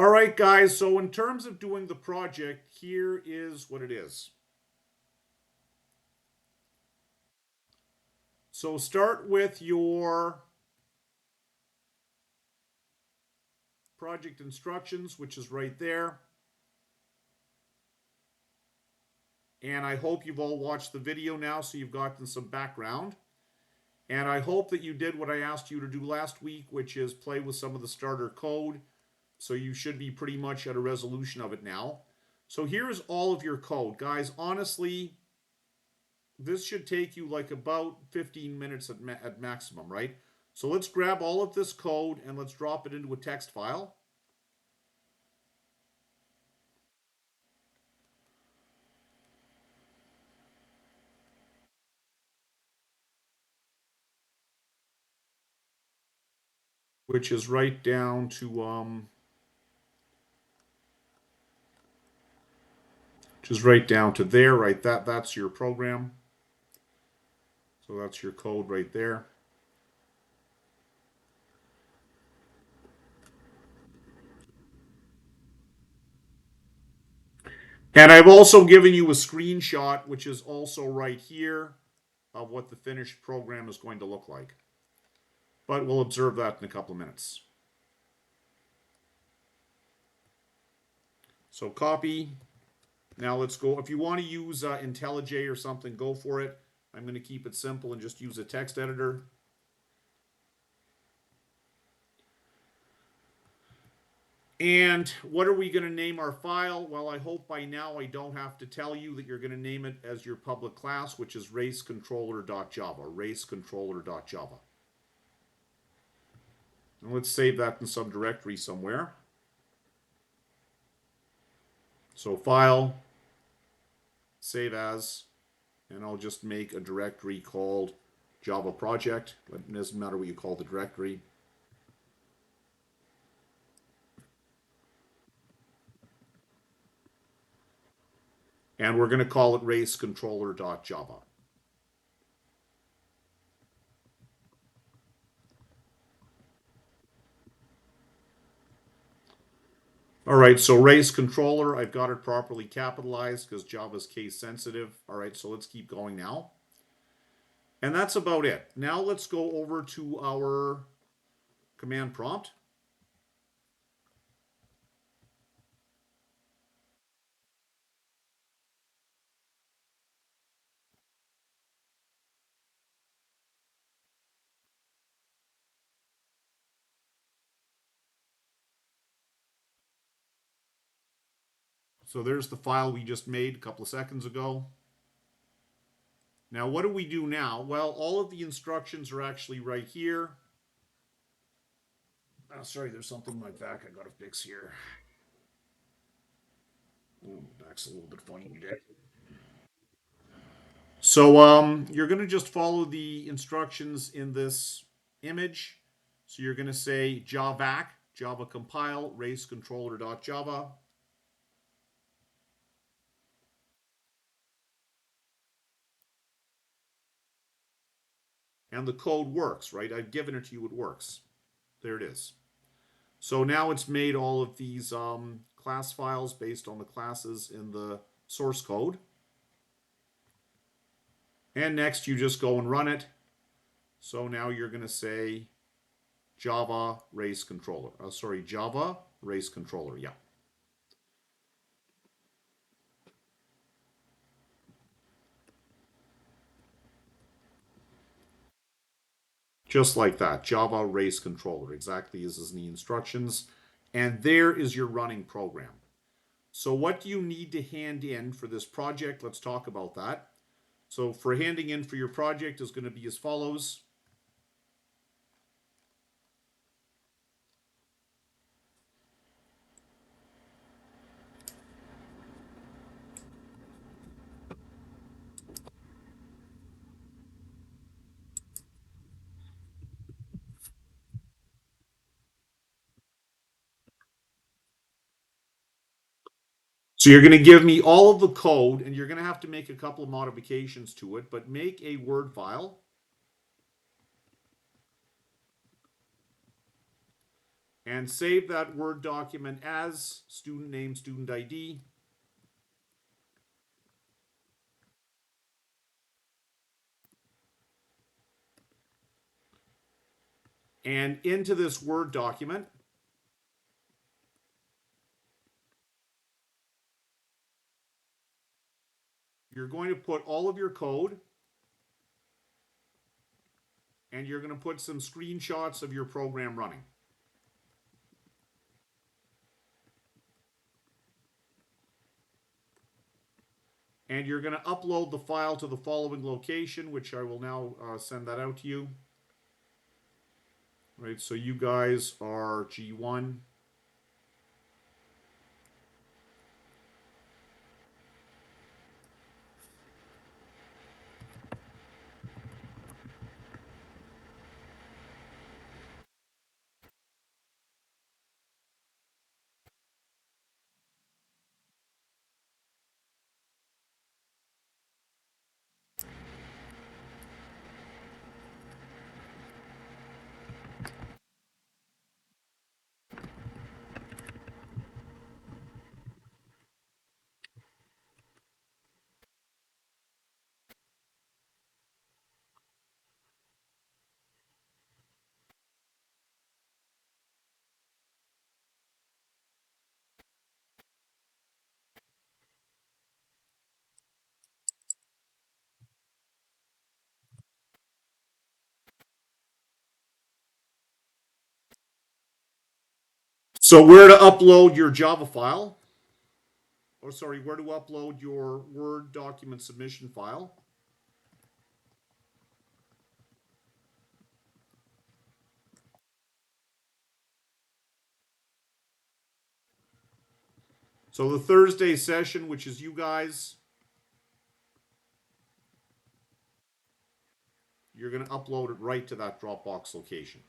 All right, guys, so in terms of doing the project, here is what it is. So start with your project instructions, which is right there. And I hope you've all watched the video now so you've gotten some background. And I hope that you did what I asked you to do last week, which is play with some of the starter code. So you should be pretty much at a resolution of it now. So here's all of your code. Guys, honestly, this should take you like about 15 minutes at maximum, right? So let's grab all of this code and let's drop it into a text file. Which is right down to there, right? That's your program. So that's your code right there. And I've also given you a screenshot, which is also right here, of what the finished program is going to look like. But we'll observe that in a couple of minutes. So copy. Now let's go. If you want to use IntelliJ or something, go for it. I'm going to keep it simple and just use a text editor. And what are we going to name our file? Well, I hope by now I don't have to tell you that you're going to name it as your public class, which is racecontroller.java, racecontroller.java. And let's save that in some directory somewhere. So file, save as, and I'll just make a directory called Java project. It doesn't matter what you call the directory. And we're going to call it racecontroller.java. All right, so race controller, I've got it properly capitalized because Java's case sensitive. All right, so let's keep going now. And that's about it. Now let's go over to our command prompt. So there's the file we just made a couple of seconds ago. Now, what do we do now? Well, all of the instructions are actually right here. Oh, sorry, there's something in my back I got to fix here. Oh, my back's a little bit funny today. So you're going to just follow the instructions in this image. So you're going to say javac, java compile, racecontroller.java. And the code works, right? I've given it to you, it works. There it is. So now it's made all of these class files based on the classes in the source code. And next you just go and run it. So now you're going to say Java race controller. Java race controller. Yeah. Just like that. Java race controller. Exactly as is in the instructions. And there is your running program. So what do you need to hand in for this project? Let's talk about that. So for handing in for your project is going to be as follows. So you're going to give me all of the code, and you're going to have to make a couple of modifications to it, but make a Word file. and save that Word document as student name, student ID. And into this Word document, you're going to put all of your code, and you're going to put some screenshots of your program running. And you're going to upload the file to the following location, which I will now send that out to you. Right, so you guys are G1. So where to upload your Java file, or sorry, where to upload your Word document submission file. So the Thursday session, which is you guys, you're going to upload it right to that Dropbox location.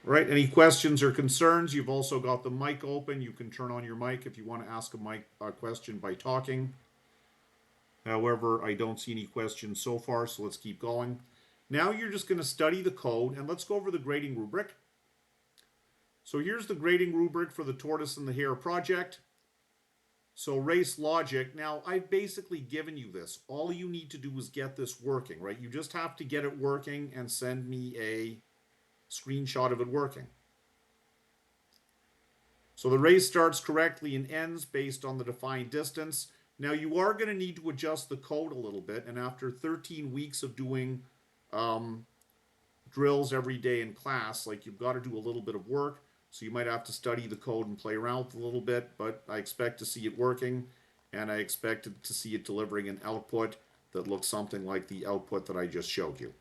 Right, any questions or concerns? You've also got the mic open. You can turn on your mic if you want to ask a question by talking. However, I don't see any questions so far, so let's keep going. Now you're just going to study the code, and let's go over the grading rubric. So here's the grading rubric for the Tourtise and the Hare project. So race logic. Now, I've basically given you this. All you need to do is get this working, right? You just have to get it working and send me a screenshot of it working. So the race starts correctly and ends based on the defined distance. Now you are going to need to adjust the code a little bit, and after 13 weeks of doing drills every day in class, like you've got to do a little bit of work. So you might have to study the code and play around with it a little bit, but I expect to see it working, and I expect to see it delivering an output that looks something like the output that I just showed you.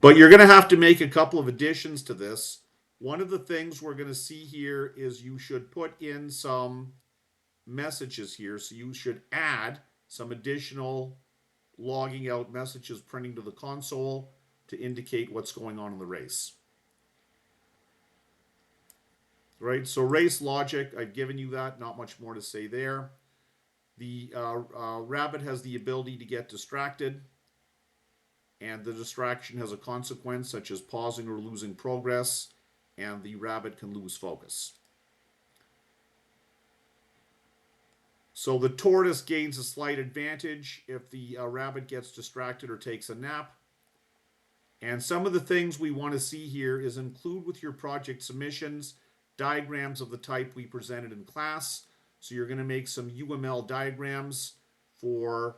But you're going to have to make a couple of additions to this. One of the things we're going to see here is you should put in some messages here. So you should add some additional logging out messages printing to the console to indicate what's going on in the race. Right, so race logic, I've given you that, not much more to say there. The rabbit has the ability to get distracted, and the distraction has a consequence such as pausing or losing progress, and the rabbit can lose focus. So the tortoise gains a slight advantage if the rabbit gets distracted or takes a nap. And some of the things we want to see here is include with your project submissions diagrams of the type we presented in class. So you're going to make some UML diagrams for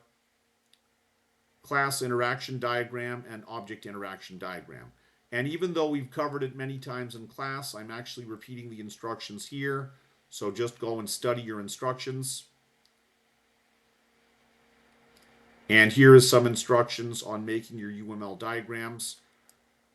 class interaction diagram and object interaction diagram. And even though we've covered it many times in class, I'm actually repeating the instructions here. So just go and study your instructions. And here is some instructions on making your UML diagrams.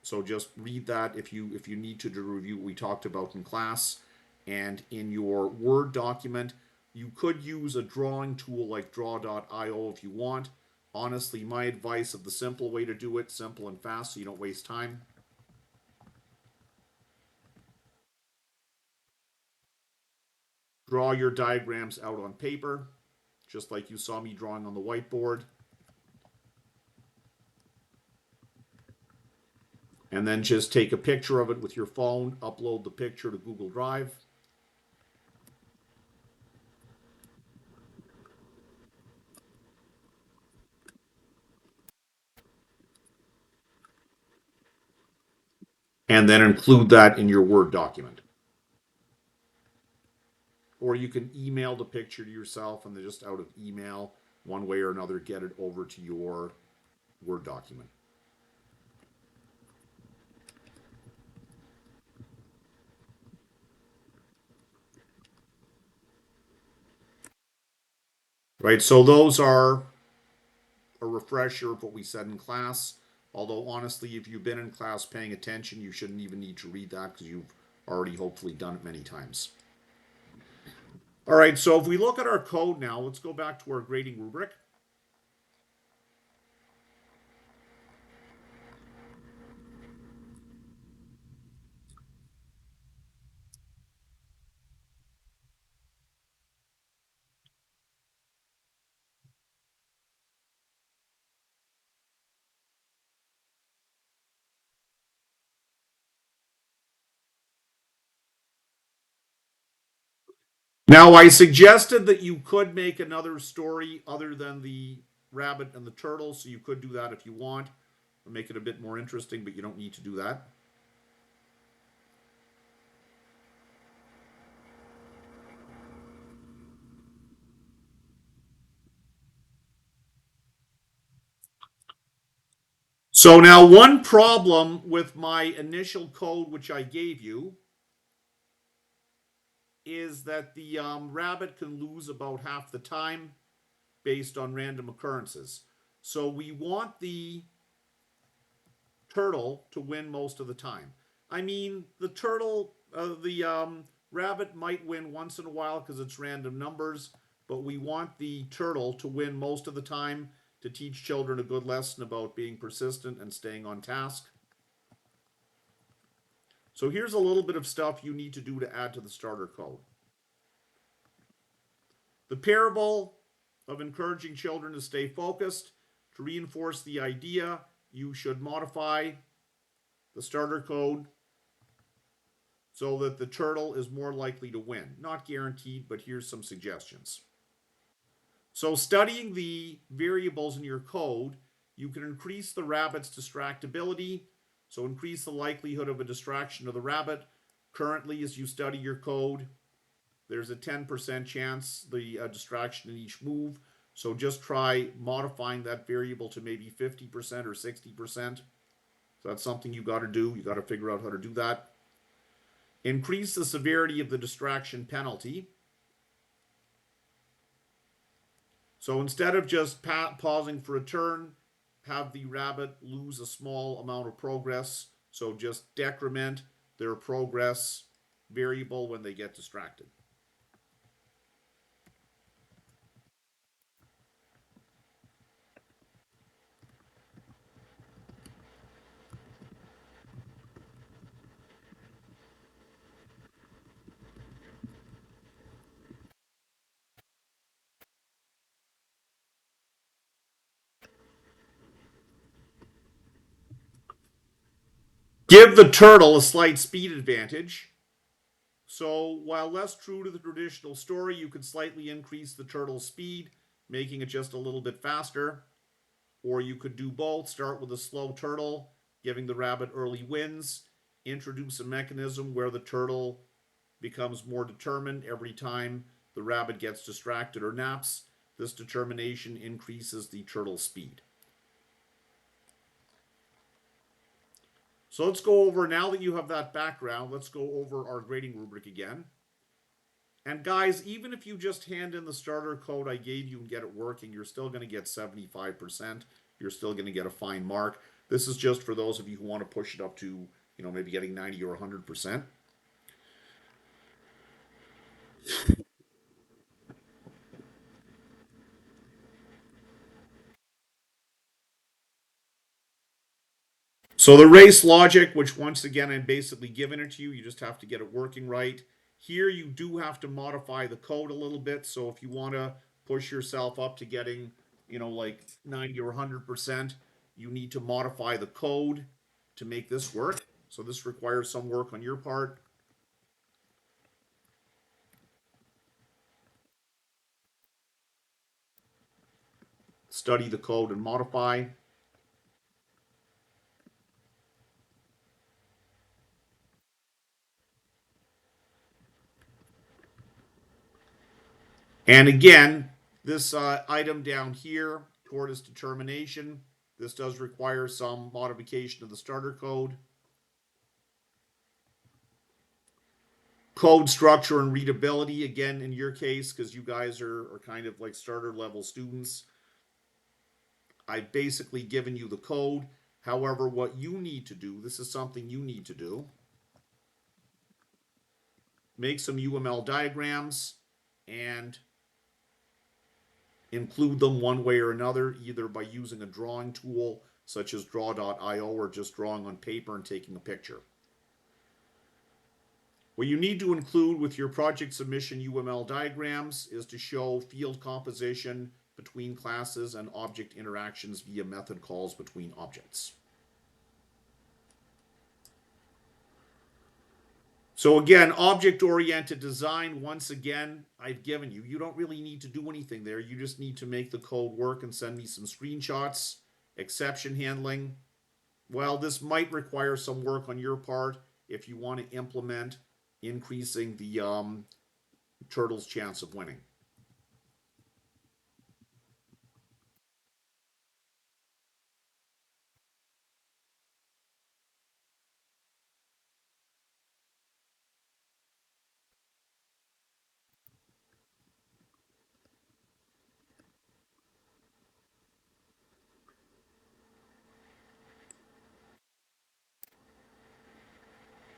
So just read that if you need to review what we talked about in class. And in your Word document, you could use a drawing tool like draw.io if you want. Honestly, my advice of the simple way to do it, simple and fast so you don't waste time. Draw your diagrams out on paper, just like you saw me drawing on the whiteboard. And then just take a picture of it with your phone, upload the picture to Google Drive, and then include that in your Word document. Or you can email the picture to yourself and then just out of email, one way or another, get it over to your Word document. Right, so those are a refresher of what we said in class. Although, honestly, if you've been in class paying attention, you shouldn't even need to read that because you've already hopefully done it many times. All right, so if we look at our code now, let's go back to our grading rubric. Now, I suggested that you could make another story other than the rabbit and the turtle, so you could do that if you want, or make it a bit more interesting, but you don't need to do that. So now one problem with my initial code, which I gave you, is that the rabbit can lose about half the time based on random occurrences. So we want the turtle to win most of the time. I mean, the rabbit might win once in a while because it's random numbers, but we want the turtle to win most of the time to teach children a good lesson about being persistent and staying on task. So here's a little bit of stuff you need to do to add to the starter code. The parable of encouraging children to stay focused. To reinforce the idea, you should modify the starter code so that the turtle is more likely to win. Not guaranteed, but here's some suggestions. So, studying the variables in your code, you can increase the rabbit's distractibility. So, increase the likelihood of a distraction of the rabbit. Currently, as you study your code, there's a 10% chance the distraction in each move. So, just try modifying that variable to maybe 50% or 60%. So, that's something you got to do. You got to figure out how to do that. Increase the severity of the distraction penalty. So instead of just pausing for a turn, have the rabbit lose a small amount of progress. So just decrement their progress variable when they get distracted. Give the turtle a slight speed advantage. So while less true to the traditional story, you could slightly increase the turtle's speed, making it just a little bit faster. Or you could do both. Start with a slow turtle, giving the rabbit early wins. Introduce a mechanism where the turtle becomes more determined every time the rabbit gets distracted or naps. This determination increases the turtle's speed. So let's go over, now that you have that background, let's go over our grading rubric again. And guys, even if you just hand in the starter code I gave you and get it working, you're still going to get 75%. You're still going to get a fine mark. This is just for those of you who want to push it up to, maybe getting 90 or 100%. So the race logic, which once again I'm basically giving it to you, you just have to get it working right. Here you do have to modify the code a little bit. So if you want to push yourself up to getting, like 90 or 100%, you need to modify the code. to make this work. So this requires some work on your part. Study the code and modify. And again, this item down here, Tourtise determination, this does require some modification of the starter code. Code structure and readability, again, in your case, because you guys are kind of like starter level students, I've basically given you the code. However, what you need to do, this is something you need to do, make some UML diagrams and include them one way or another, either by using a drawing tool such as draw.io or just drawing on paper and taking a picture. What you need to include with your project submission UML diagrams is to show field composition between classes and object interactions via method calls between objects. So again, object-oriented design, once again, I've given you. You don't really need to do anything there. You just need to make the code work and send me some screenshots. Exception handling, well, this might require some work on your part if you want to implement increasing the turtle's chance of winning.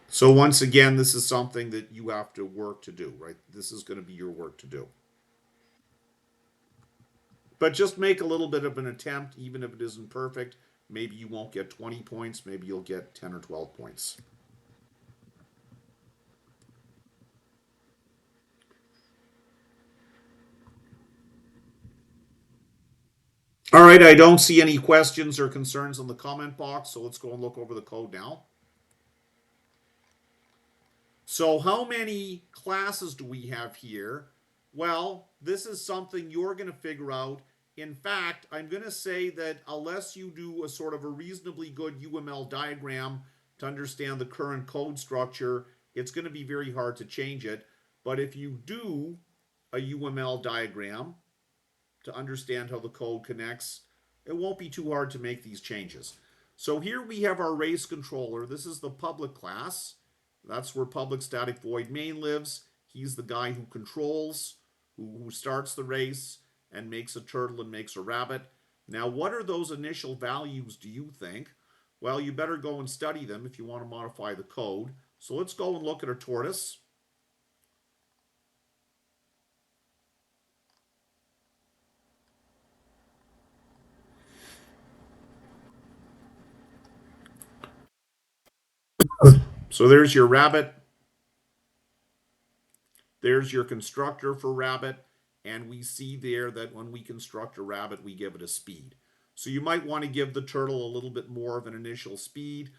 So once again, this is something that you have to work to do, right? This is going to be your work to do. But just make a little bit of an attempt, even if it isn't perfect. Maybe you won't get 20 points, maybe you'll get 10 or 12 points. All right, I don't see any questions or concerns in the comment box, so let's go and look over the code now. So how many classes do we have here? Well, this is something you're going to figure out. In fact, I'm going to say that unless you do a sort of a reasonably good UML diagram to understand the current code structure, it's going to be very hard to change it. But if you do a UML diagram to understand how the code connects, it won't be too hard to make these changes. So here we have our race controller. This is the public class. That's where public static void main lives. He's the guy who controls, who starts the race and makes a turtle and makes a rabbit. Now, what are those initial values, do you think? Well, you better go and study them if you want to modify the code. So let's go and look at a tortoise. So there's your rabbit. There's your constructor for rabbit. And we see there that when we construct a rabbit, we give it a speed. So you might want to give the turtle a little bit more of an initial speed,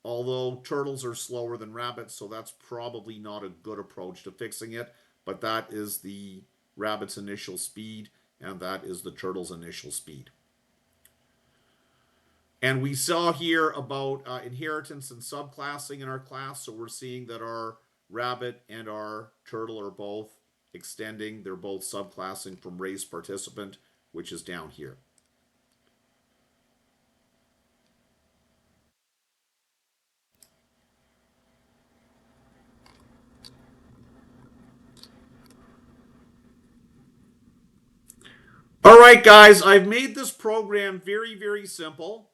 although turtles are slower than rabbits, so that's probably not a good approach to fixing it. But that is the rabbit's initial speed, and that is the turtle's initial speed. And we saw here about inheritance and subclassing in our class, so we're seeing that our rabbit and our turtle are both extending. They're both subclassing from race participant, which is down here. All right, guys, I've made this program very, very simple.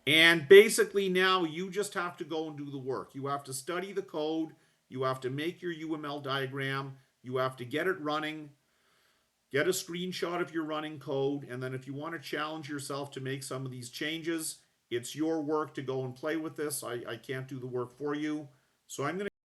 And basically now you just have to go and do the work. You have to study the code. You have to make your UML diagram. You have to get it running. Get a screenshot of your running code. And then if you want to challenge yourself to make some of these changes, it's your work to go and play with this. I can't do the work for you. So I'm going to